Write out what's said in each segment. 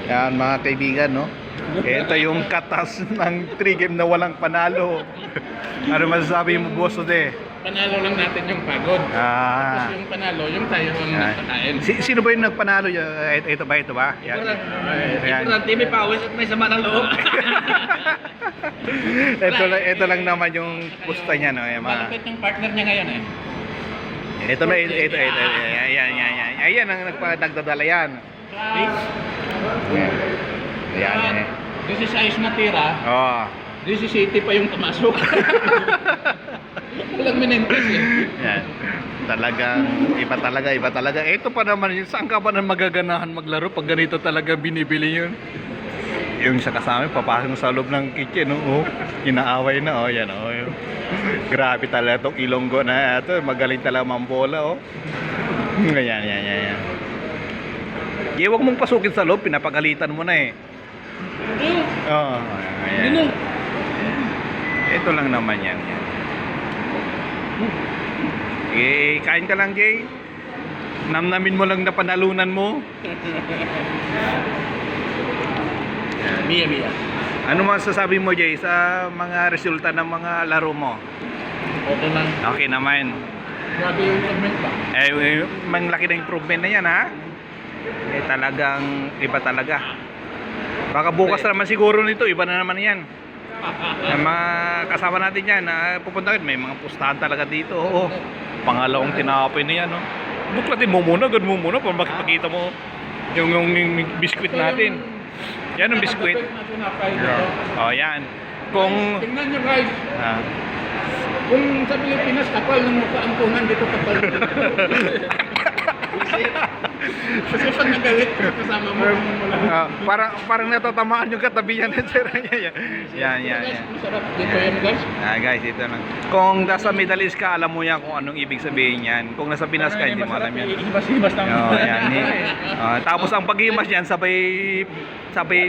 Yan mga kaibigan, no? Ito yung katas ng 3 game na walang panalo. Ano masasabi mo, Boss Ode? Panalo lang natin yung pagod. Ah. Tapos yung panalo, yung tayo ang nagpakain. Sino ba yung nagpanalo? Ito ba? Yan. Importante, may pawis at may sama ng loob. ito lang naman yung pusta niya, no? Yan, Malapit yung partner niya ngayon eh. Ito na, ito. Ayan ang nagdadala yan. Ayan. 16 na tira, Oh. 17 pa yung tumasok. Walang minentes eh. Yan. Iba talaga. Ito pa naman, saan ka ba na magaganahan maglaro pag ganito talaga binibili yun? Yung isa kasama, papasok sa loob ng kitchen, no? Inaaway na, yan, Grabe talaga itong Ilonggo na ito. Magaling talaga mambola, Yan. Huwag mong pasukin sa loob, pinapagalitan mo na eh. Ayan. Ito lang naman yan. Okay, kain ka lang, Jay. Namnamin mo lang na panalunan mo. Mia. Ano masasabi mo, Jay, sa mga resulta ng mga laro mo? Okay lang. Okay naman. Grabe yung comment ba? Malaki na improvement na yan, ha? Talagang iba talaga. Baka bukas naman siguro nito, iba na naman yan. Mga kasama natin yan, pupunta rin, may mga pustahan talaga dito. Pangalawang tinapay na yan, buklatin mo muna, ganun mo muna, para makipagkita mo yung biskwit natin. Yan ang biskwit. Yan. Tingnan nyo guys. Kung sa Pilipinas, kapal ng mukha ang pungan, dito kapal. Kasi pag nagalit ka kasama mo, parang natatamaan yung katabi yan. Yan. Masarap dito yan guys. Guys, ito na. Kung nasa Middle East ka, alam mo yan kung anong ibig sabihin yan. Kung nasa Pinas ka, hindi mo alam yan. Hibas-hibas lang. Tapos ang pag-imas yan, sabay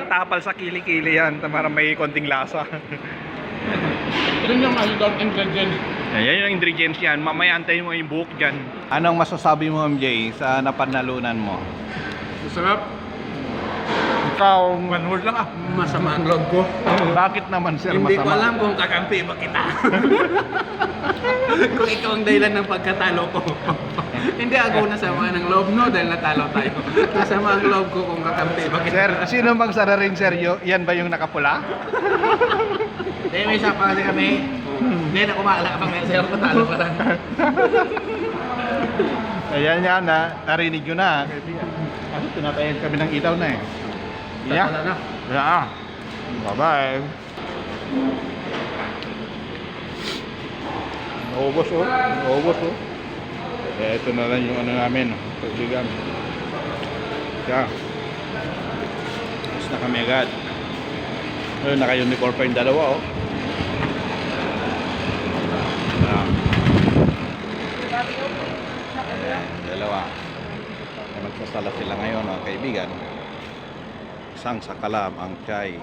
tapal sa kilikili yan. Para may konting lasa. Yun yung mga ingredients. Yan yung ingredients yan. Mamaya antayin mo yung buhok dyan. Anong masasabi mo, MJ, sa napanalunan mo? Masarap. Ikaw, One word lang masama ang loob ko. bakit naman, sir, Hindi ko masama? alam kung kakampi ba kita. Kung ikaw ang dahilan ng pagkatalo ko. Hindi ako nasama ng loob, no, dahil natalo tayo. Nasama ang loob ko kung kakampi ba kita. Sir, sino bang sararin, sir? Yan ba yung nakapula? Hindi, may isa pa kasi kami. Hindi na kumakala pang may sir, patalo pa lang. Ayan yan, narinig nyo na. Kasi pinatayin kami ng ilaw na eh. Yeah. Tatala na. Yeah. Bye-bye. Naubos. Ito na lang yung ano namin, kaibigan. Yeah. Tapos na kami agad. Ayun, naka-uniform pa yung dalawa, Dalawa. Magsasala sila ngayon, kaibigan. Isang sakalam ang chai.